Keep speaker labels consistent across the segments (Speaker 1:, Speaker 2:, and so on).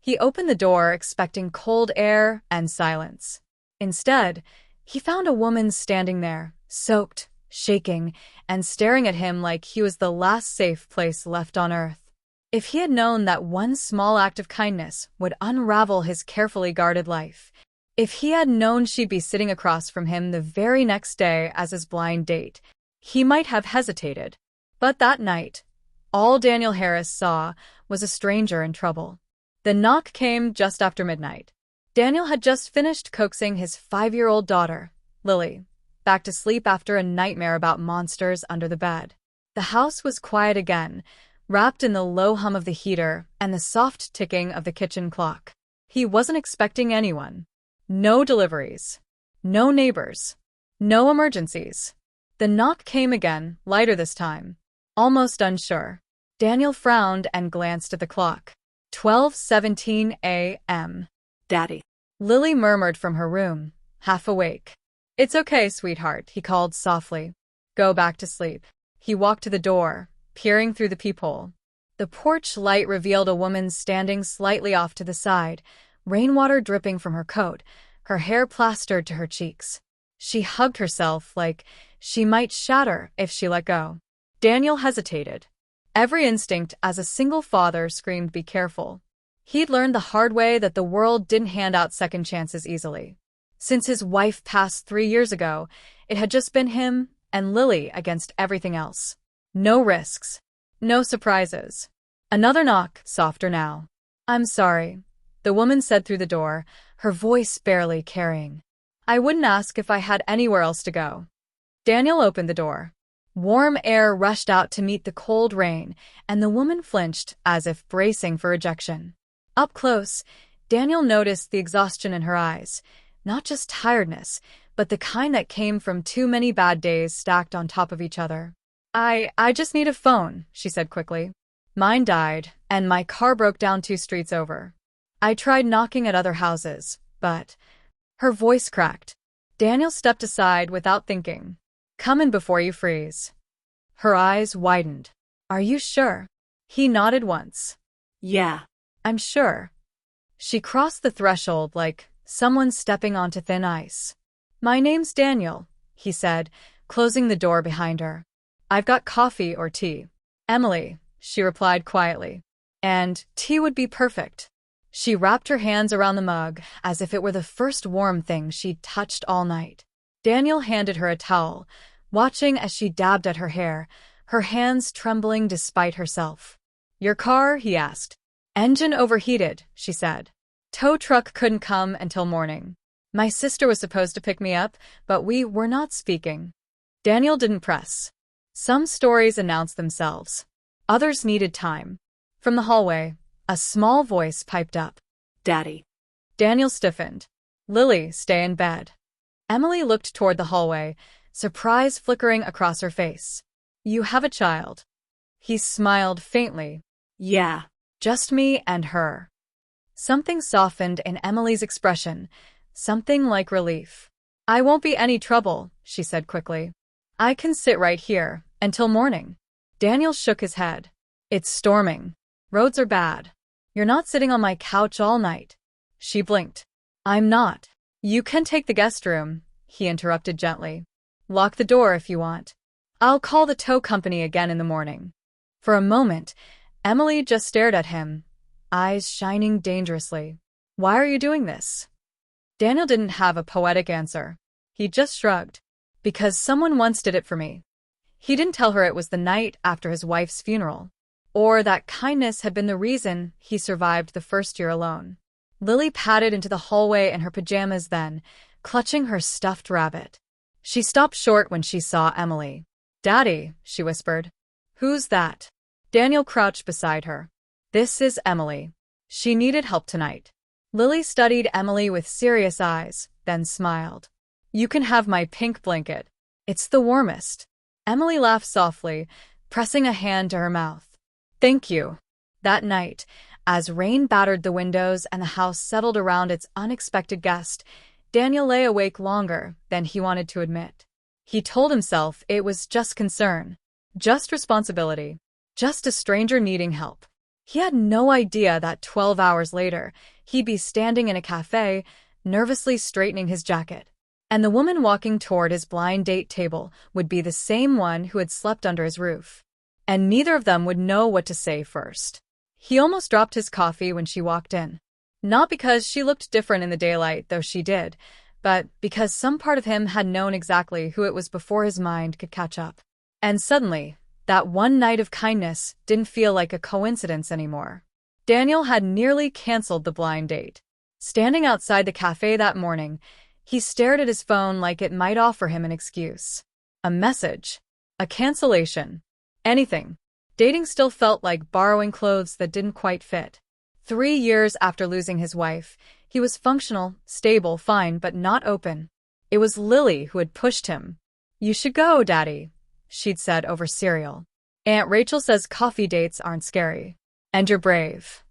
Speaker 1: He opened the door expecting cold air and silence. Instead, he found a woman standing there, soaked, shaking, and staring at him like he was the last safe place left on earth. If he had known that one small act of kindness would unravel his carefully guarded life, if he had known she'd be sitting across from him the very next day as his blind date, he might have hesitated. But that night, all Daniel Harris saw was a stranger in trouble. The knock came just after midnight. Daniel had just finished coaxing his 5-year-old daughter, Lily, back to sleep after a nightmare about monsters under the bed. The house was quiet again, wrapped in the low hum of the heater and the soft ticking of the kitchen clock. He wasn't expecting anyone. No deliveries. No neighbors. No emergencies. The knock came again, lighter this time. Almost unsure. Daniel frowned and glanced at the clock. 12:17 a.m.
Speaker 2: Daddy.
Speaker 1: Lily murmured from her room, half awake. "It's okay, sweetheart," he called softly. "Go back to sleep." He walked to the door, peering through the peephole. The porch light revealed a woman standing slightly off to the side, rainwater dripping from her coat, her hair plastered to her cheeks. She hugged herself like she might shatter if she let go. Daniel hesitated. Every instinct as a single father screamed, "Be careful." He'd learned the hard way that the world didn't hand out second chances easily. Since his wife passed 3 years ago, it had just been him and Lily against everything else. No risks. No surprises. Another knock, softer now. "I'm sorry," the woman said through the door, her voice barely carrying. "I wouldn't ask if I had anywhere else to go." Daniel opened the door. Warm air rushed out to meet the cold rain, and the woman flinched as if bracing for rejection. Up close, Daniel noticed the exhaustion in her eyes, not just tiredness, but the kind that came from too many bad days stacked on top of each other. I just need a phone," she said quickly. "Mine died, and my car broke down 2 streets over. I tried knocking at other houses, but—" Her voice cracked. Daniel stepped aside without thinking. "Come in before you freeze." Her eyes widened. "Are you sure?" He nodded once.
Speaker 2: "Yeah.
Speaker 1: I'm sure." She crossed the threshold like someone stepping onto thin ice. "My name's Daniel," he said, closing the door behind her. "I've got coffee or tea." "Emily," she replied quietly. "And tea would be perfect." She wrapped her hands around the mug as if it were the first warm thing she'd touched all night. Daniel handed her a towel, watching as she dabbed at her hair, her hands trembling despite herself. "Your car?" he asked. "Engine overheated," she said. "Tow truck couldn't come until morning. My sister was supposed to pick me up, but we were not speaking." Daniel didn't press. Some stories announced themselves. Others needed time. From the hallway, a small voice piped up.
Speaker 2: "Daddy."
Speaker 1: Daniel stiffened. "Lily, stay in bed." Emily looked toward the hallway, surprise flickering across her face. "You have a child." He smiled faintly.
Speaker 2: "Yeah.
Speaker 1: Just me and her." Something softened in Emily's expression, something like relief. "I won't be any trouble," she said quickly. "I can sit right here until morning." Daniel shook his head. "It's storming. Roads are bad. You're not sitting on my couch all night." She blinked. "I'm not." "You can take the guest room," he interrupted gently. "Lock the door if you want. I'll call the tow company again in the morning." For a moment, Emily just stared at him, eyes shining dangerously. "Why are you doing this?" Daniel didn't have a poetic answer. He just shrugged. "Because someone once did it for me." He didn't tell her it was the night after his wife's funeral, or that kindness had been the reason he survived the first year alone. Lily padded into the hallway in her pajamas then, clutching her stuffed rabbit. She stopped short when she saw Emily. "Daddy," she whispered. "Who's that?" Daniel crouched beside her. "This is Emily. She needed help tonight." Lily studied Emily with serious eyes, then smiled. "You can have my pink blanket. It's the warmest." Emily laughed softly, pressing a hand to her mouth. "Thank you." That night, as rain battered the windows and the house settled around its unexpected guest, Daniel lay awake longer than he wanted to admit. He told himself it was just concern, just responsibility, just a stranger needing help. He had no idea that 12 hours later, he'd be standing in a cafe, nervously straightening his jacket. And the woman walking toward his blind date table would be the same one who had slept under his roof. And neither of them would know what to say first. He almost dropped his coffee when she walked in. Not because she looked different in the daylight, though she did, but because some part of him had known exactly who it was before his mind could catch up. And suddenly, that one night of kindness didn't feel like a coincidence anymore. Daniel had nearly canceled the blind date. Standing outside the cafe that morning, he stared at his phone like it might offer him an excuse. A message. A cancellation. Anything. Dating still felt like borrowing clothes that didn't quite fit. 3 years after losing his wife, he was functional, stable, fine, but not open. It was Lily who had pushed him. "You should go, Daddy," she'd said over cereal. "Aunt Rachel says coffee dates aren't scary. And you're brave."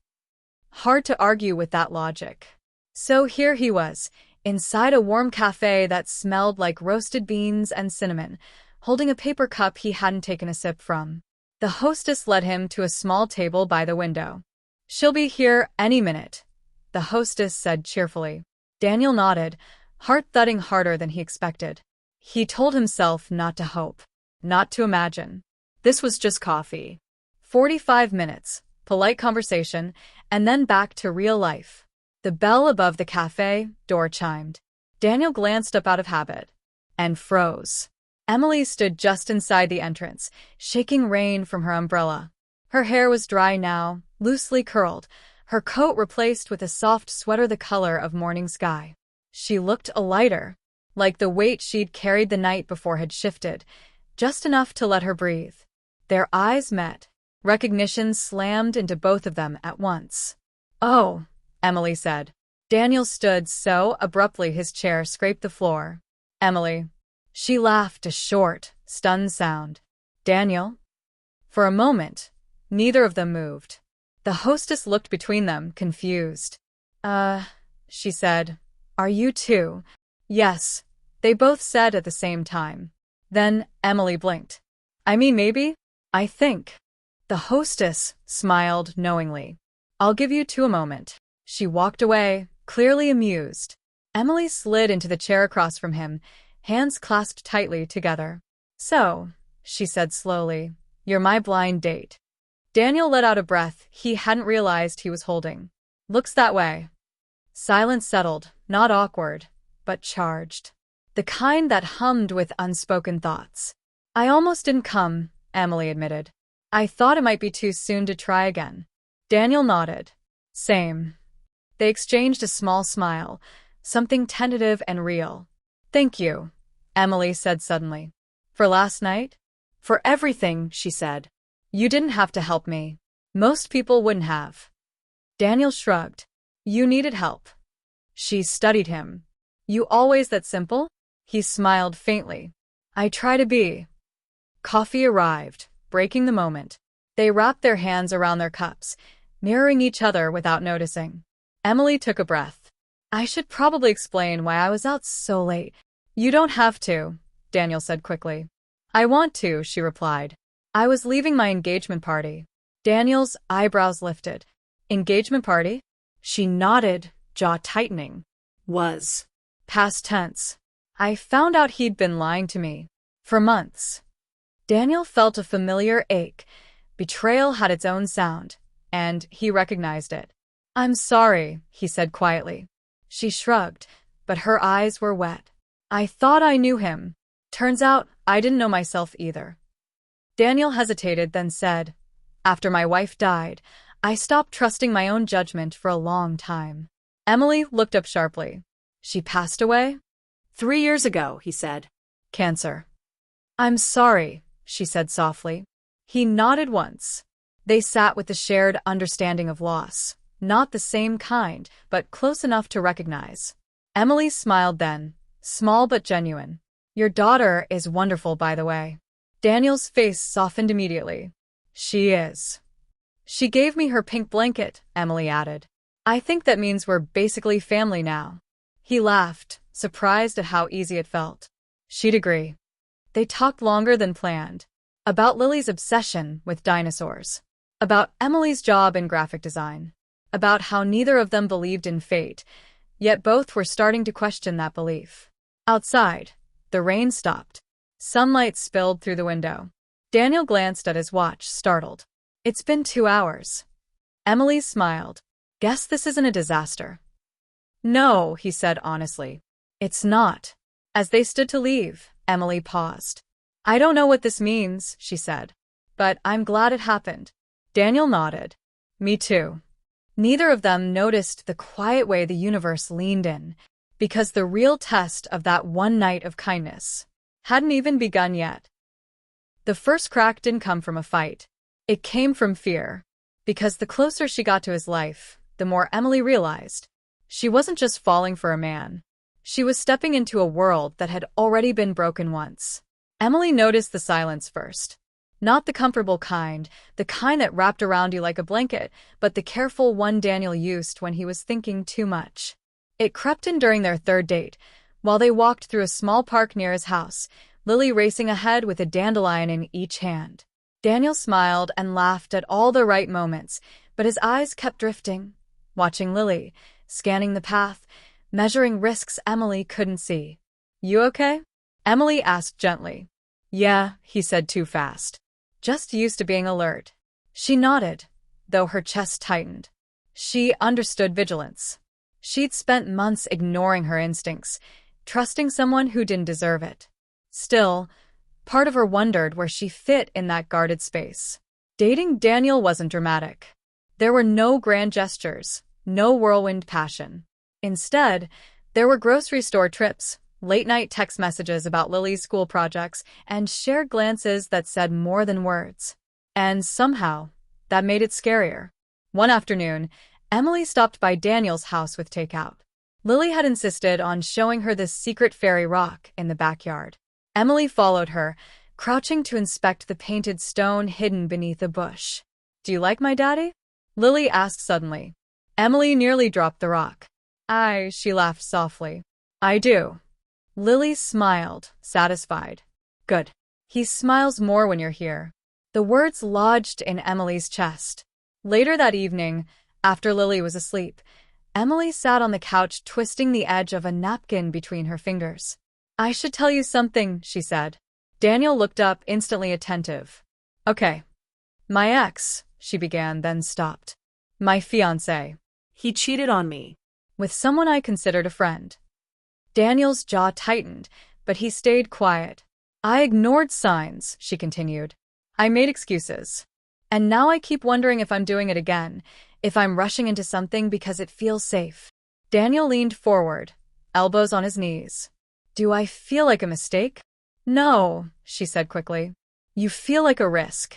Speaker 1: Hard to argue with that logic. So here he was, inside a warm cafe that smelled like roasted beans and cinnamon, holding a paper cup he hadn't taken a sip from. The hostess led him to a small table by the window. "She'll be here any minute," the hostess said cheerfully. Daniel nodded, heart thudding harder than he expected. He told himself not to hope, not to imagine. This was just coffee. 45 minutes, polite conversation, and then back to real life. The bell above the cafe door chimed. Daniel glanced up out of habit and froze. Emily stood just inside the entrance, shaking rain from her umbrella. Her hair was dry now, loosely curled, her coat replaced with a soft sweater the color of morning sky. She looked a lighter, like the weight she'd carried the night before had shifted, just enough to let her breathe. Their eyes met. Recognition slammed into both of them at once. "Oh," Emily said. Daniel stood so abruptly his chair scraped the floor. "Emily." She laughed, a short, stunned sound. "Daniel?" For a moment, neither of them moved. The hostess looked between them, confused. She said. "Are you too?" "Yes," they both said at the same time. Then Emily blinked. "I mean, maybe? I think." The hostess smiled knowingly. "I'll give you two a moment." She walked away, clearly amused. Emily slid into the chair across from him, hands clasped tightly together. "So," she said slowly, "you're my blind date." Daniel let out a breath he hadn't realized he was holding. "Looks that way." Silence settled, not awkward, but charged. The kind that hummed with unspoken thoughts. "I almost didn't come," Emily admitted. "I thought it might be too soon to try again." Daniel nodded. "Same." They exchanged a small smile, something tentative and real. "Thank you," Emily said suddenly. "For last night?" "For everything," she said. "You didn't have to help me. Most people wouldn't have." Daniel shrugged. "You needed help." She studied him. "You always that simple?" He smiled faintly. "I try to be." Coffee arrived, breaking the moment. They wrapped their hands around their cups, mirroring each other without noticing. Emily took a breath. "I should probably explain why I was out so late." "You don't have to," Daniel said quickly. "I want to," she replied. "I was leaving my engagement party." Daniel's eyebrows lifted. "Engagement party?" She nodded, jaw tightening.
Speaker 2: Was.
Speaker 1: Past tense. "I found out he'd been lying to me. For months." Daniel felt a familiar ache. Betrayal had its own sound, and he recognized it. "I'm sorry," he said quietly. She shrugged, but her eyes were wet. "I thought I knew him. Turns out I didn't know myself either." Daniel hesitated, then said, "After my wife died, I stopped trusting my own judgment for a long time." Emily looked up sharply. "She passed away?"
Speaker 2: 3 years ago, he said.
Speaker 1: "Cancer." "I'm sorry," she said softly. He nodded once. They sat with the shared understanding of loss, not the same kind, but close enough to recognize. Emily smiled then, small but genuine. "Your daughter is wonderful, by the way." Daniel's face softened immediately. "She is." "She gave me her pink blanket," Emily added. "I think that means we're basically family now." He laughed, surprised at how easy it felt. She'd agree. They talked longer than planned. About Lily's obsession with dinosaurs. About Emily's job in graphic design. About how neither of them believed in fate, yet both were starting to question that belief. Outside, the rain stopped. Sunlight spilled through the window. Daniel glanced at his watch, startled. It's been 2 hours. Emily smiled. Guess this isn't a disaster. No, he said honestly. It's not. As they stood to leave, Emily paused. I don't know what this means, she said. But I'm glad it happened. Daniel nodded. Me too. Neither of them noticed the quiet way the universe leaned in, because the real test of that one night of kindness hadn't even begun yet. The first crack didn't come from a fight. It came from fear, because the closer she got to his life, the more Emily realized she wasn't just falling for a man. She was stepping into a world that had already been broken once. Emily noticed the silence first. Not the comfortable kind, the kind that wrapped around you like a blanket, but the careful one Daniel used when he was thinking too much. It crept in during their third date, while they walked through a small park near his house, Lily racing ahead with a dandelion in each hand. Daniel smiled and laughed at all the right moments, but his eyes kept drifting, watching Lily, scanning the path, measuring risks Emily couldn't see. You okay? Emily asked gently. Yeah, he said too fast. Just used to being alert. She nodded, though her chest tightened. She understood vigilance. She'd spent months ignoring her instincts, trusting someone who didn't deserve it. Still, part of her wondered where she fit in that guarded space. Dating Daniel wasn't dramatic. There were no grand gestures, no whirlwind passion. Instead, there were grocery store trips, late-night text messages about Lily's school projects, and shared glances that said more than words. And somehow, that made it scarier. One afternoon, Emily stopped by Daniel's house with takeout. Lily had insisted on showing her this secret fairy rock in the backyard. Emily followed her, crouching to inspect the painted stone hidden beneath a bush. Do you like my daddy? Lily asked suddenly. Emily nearly dropped the rock. She laughed softly. I do. Lily smiled, satisfied. Good. He smiles more when you're here. The words lodged in Emily's chest. Later that evening, after Lily was asleep, Emily sat on the couch twisting the edge of a napkin between her fingers. I should tell you something, she said. Daniel looked up, instantly attentive. Okay. My ex, she began, then stopped. My fiancé.
Speaker 2: He cheated on me.
Speaker 1: With someone I considered a friend. Daniel's jaw tightened, but he stayed quiet. I ignored signs, she continued. I made excuses. And now I keep wondering if I'm doing it again, if I'm rushing into something because it feels safe. Daniel leaned forward, elbows on his knees. Do I feel like a mistake? No, she said quickly. You feel like a risk.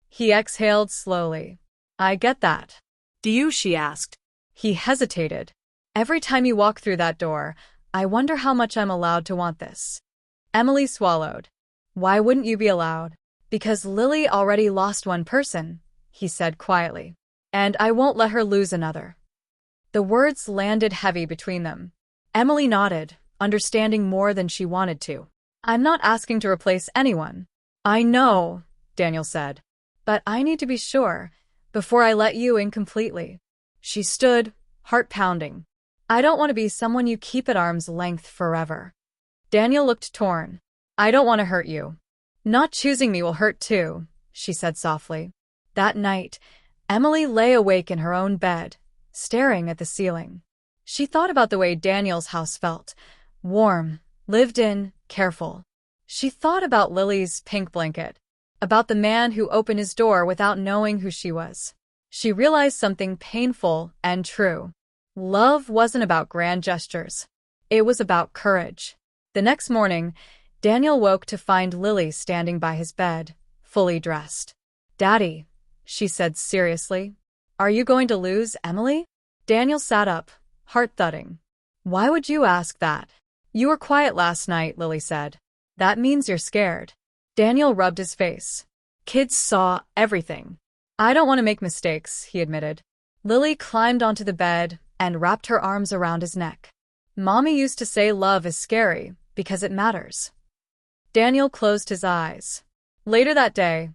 Speaker 1: He exhaled slowly. I get that.
Speaker 2: Do you? She asked.
Speaker 1: He hesitated. Every time you walk through that door, I wonder how much I'm allowed to want this. Emily swallowed. Why wouldn't you be allowed? Because Lily already lost one person, he said quietly. And I won't let her lose another. The words landed heavy between them. Emily nodded, understanding more than she wanted to. I'm not asking to replace anyone. I know, Daniel said. But I need to be sure, before I let you in completely. She stood, heart pounding. I don't want to be someone you keep at arm's length forever. Daniel looked torn. I don't want to hurt you. Not choosing me will hurt too, she said softly. That night, Emily lay awake in her own bed, staring at the ceiling. She thought about the way Daniel's house felt. Warm, lived in, careful. She thought about Lily's pink blanket, about the man who opened his door without knowing who she was. She realized something painful and true. Love wasn't about grand gestures. It was about courage. The next morning, Daniel woke to find Lily standing by his bed, fully dressed. Daddy, she said seriously, are you going to lose Emily? Daniel sat up, heart thudding. Why would you ask that? You were quiet last night, Lily said. That means you're scared. Daniel rubbed his face. Kids saw everything. I don't want to make mistakes, he admitted. Lily climbed onto the bed and wrapped her arms around his neck. Mommy used to say love is scary because it matters. Daniel closed his eyes. Later that day,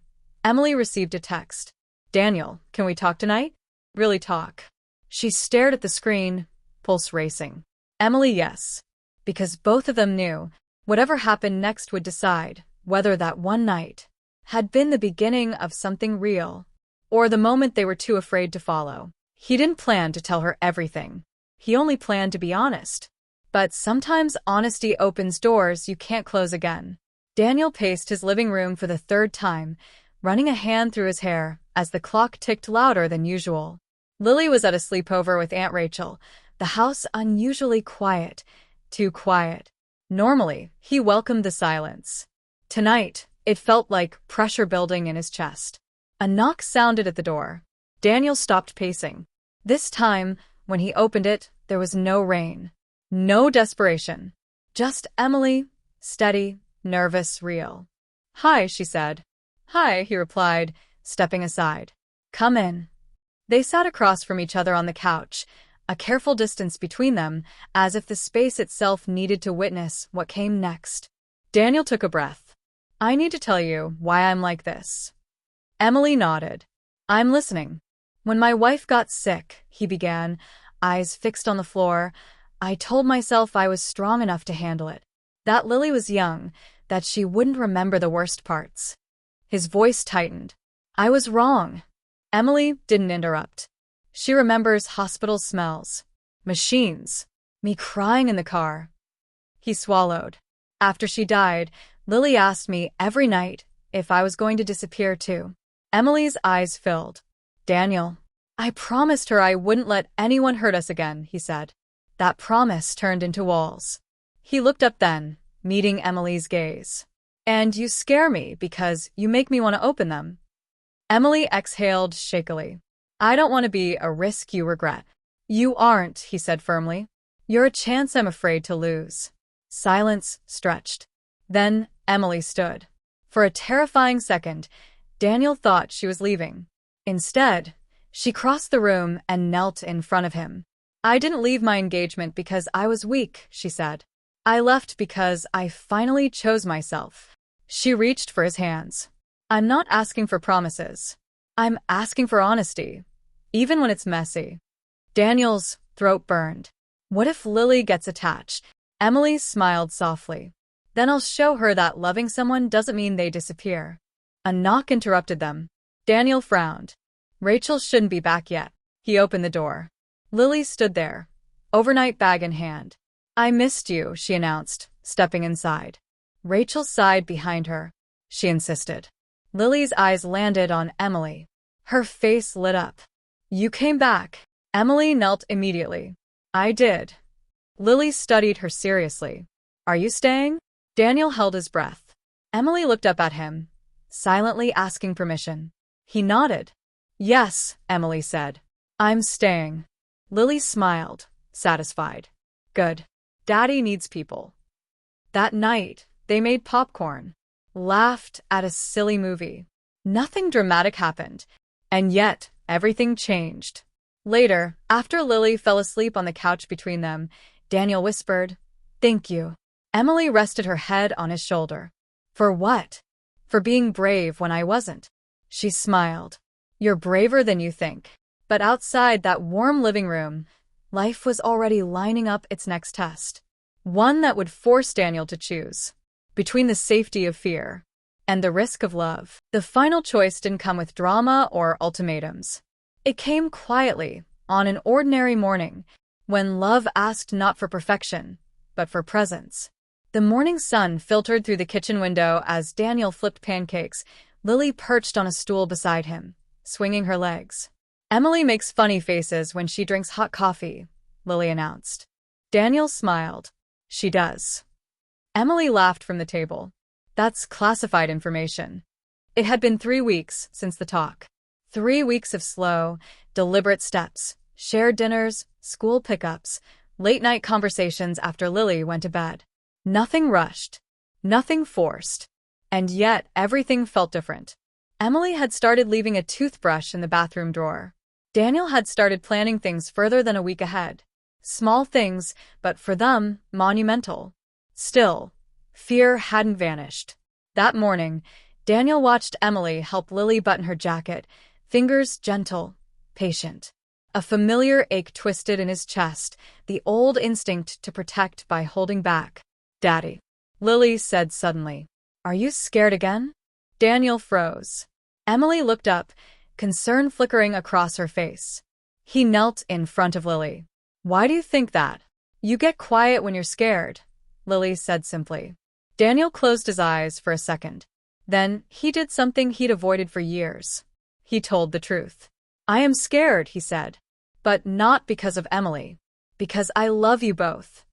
Speaker 1: Emily received a text. Daniel, can we talk tonight? Really talk. She stared at the screen, pulse racing. Emily, yes. Because both of them knew whatever happened next would decide whether that one night had been the beginning of something real or the moment they were too afraid to follow. He didn't plan to tell her everything. He only planned to be honest. But sometimes honesty opens doors you can't close again. Daniel paced his living room for the third time, running a hand through his hair as the clock ticked louder than usual. Lily was at a sleepover with Aunt Rachel, the house unusually quiet, too quiet. Normally, he welcomed the silence. Tonight, it felt like pressure building in his chest. A knock sounded at the door. Daniel stopped pacing. This time, when he opened it, there was no rain. No desperation. Just Emily, steady, nervous, real. "Hi," she said. "Hi," he replied, stepping aside. "Come in." They sat across from each other on the couch, a careful distance between them, as if the space itself needed to witness what came next. Daniel took a breath. "I need to tell you why I'm like this." Emily nodded. "I'm listening." "When my wife got sick," he began, eyes fixed on the floor, "I told myself I was strong enough to handle it. That Lily was young, that she wouldn't remember the worst parts." His voice tightened. "I was wrong." Emily didn't interrupt. "She remembers hospital smells, machines, me crying in the car." He swallowed. "After she died, Lily asked me every night if I was going to disappear too." Emily's eyes filled. "Daniel, I promised her I wouldn't let anyone hurt us again," he said. That promise turned into walls. He looked up then, meeting Emily's gaze. "And you scare me because you make me want to open them." Emily exhaled shakily. "I don't want to be a risk you regret." "You aren't," he said firmly. "You're a chance I'm afraid to lose." Silence stretched. Then Emily stood. For a terrifying second, Daniel thought she was leaving. Instead, she crossed the room and knelt in front of him. "I didn't leave my engagement because I was weak," she said. "I left because I finally chose myself." She reached for his hands. "I'm not asking for promises. I'm asking for honesty, even when it's messy." Daniel's throat burned. "What if Lily gets attached?" Emily smiled softly. "Then I'll show her that loving someone doesn't mean they disappear." A knock interrupted them. Daniel frowned. "Rachel shouldn't be back yet." He opened the door. Lily stood there, overnight bag in hand. "I missed you," she announced, stepping inside. Rachel sighed behind her. She insisted. Lily's eyes landed on Emily. Her face lit up. "You came back." Emily knelt immediately. "I did." Lily studied her seriously. "Are you staying?" Daniel held his breath. Emily looked up at him, silently asking permission. He nodded. "Yes," Emily said. "I'm staying." Lily smiled, satisfied. "Good. Daddy needs people." That night, they made popcorn, laughed at a silly movie. Nothing dramatic happened, and yet everything changed. Later, after Lily fell asleep on the couch between them, Daniel whispered, "Thank you." Emily rested her head on his shoulder. "For what?" "For being brave when I wasn't." She smiled. "You're braver than you think." But outside that warm living room, life was already lining up its next test. One that would force Daniel to choose between the safety of fear and the risk of love. The final choice didn't come with drama or ultimatums. It came quietly, on an ordinary morning, when love asked not for perfection, but for presence. The morning sun filtered through the kitchen window as Daniel flipped pancakes, Lily perched on a stool beside him, swinging her legs. "Emily makes funny faces when she drinks hot coffee," Lily announced. Daniel smiled. "She does." Emily laughed from the table. "That's classified information." It had been 3 weeks since the talk. 3 weeks of slow, deliberate steps, shared dinners, school pickups, late-night conversations after Lily went to bed. Nothing rushed, nothing forced, and yet everything felt different. Emily had started leaving a toothbrush in the bathroom drawer. Daniel had started planning things further than a week ahead. Small things, but for them, monumental. Still, fear hadn't vanished. That morning, Daniel watched Emily help Lily button her jacket, Fingers gentle, patient. A familiar ache twisted in his chest, the old instinct to protect by holding back. "Daddy," Lily said suddenly. "Are you scared again?" Daniel froze. Emily looked up, concern flickering across her face. He knelt in front of Lily. "Why do you think that?" "You get quiet when you're scared," Lily said simply. Daniel closed his eyes for a second. Then he did something he'd avoided for years. He told the truth. "I am scared," he said. "But not because of Emily. Because I love you both."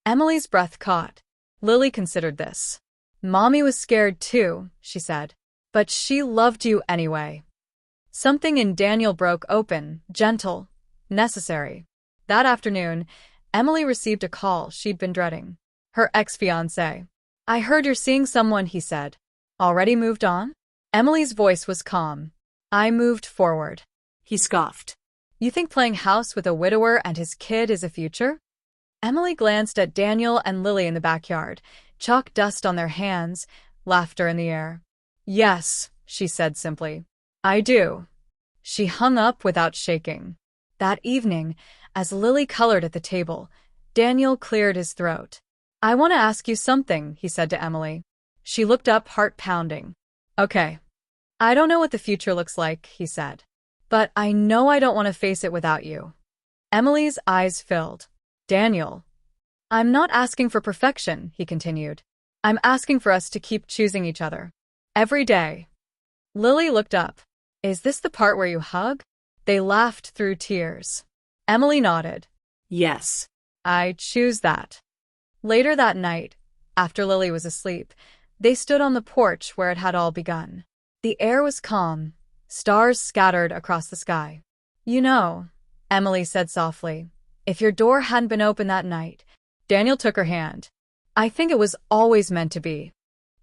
Speaker 1: Emily's breath caught. Lily considered this. "Mommy was scared too," she said. "But she loved you anyway." Something in Daniel broke open, gentle, necessary. That afternoon, Emily received a call she'd been dreading. Her ex-fiancé. "I heard you're seeing someone," he said. "Already moved on?" Emily's voice was calm. "I moved forward."
Speaker 2: He scoffed.
Speaker 1: "You think playing house with a widower and his kid is a future?" Emily glanced at Daniel and Lily in the backyard, chalk dust on their hands, laughter in the air. "Yes," she said simply. "I do." She hung up without shaking. That evening, as Lily colored at the table, Daniel cleared his throat. "I want to ask you something," he said to Emily. She looked up, heart pounding. "Okay." "I don't know what the future looks like," he said. "But I know I don't want to face it without you." Emily's eyes filled. "Daniel." "I'm not asking for perfection," he continued. "I'm asking for us to keep choosing each other. Every day." Lily looked up. "Is this the part where you hug?" They laughed through tears. Emily nodded.
Speaker 2: Yes.
Speaker 1: "I choose that." Later that night, after Lily was asleep, they stood on the porch where it had all begun. The air was calm, stars scattered across the sky. "You know," Emily said softly, "if your door hadn't been open that night." Daniel took her hand. "I think it was always meant to be."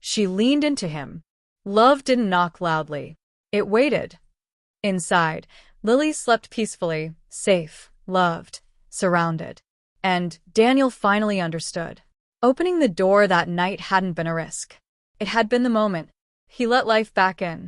Speaker 1: She leaned into him. Love didn't knock loudly. It waited. Inside, Lily slept peacefully, safe, loved, surrounded. And Daniel finally understood. Opening the door that night hadn't been a risk. It had been the moment. He let life back in.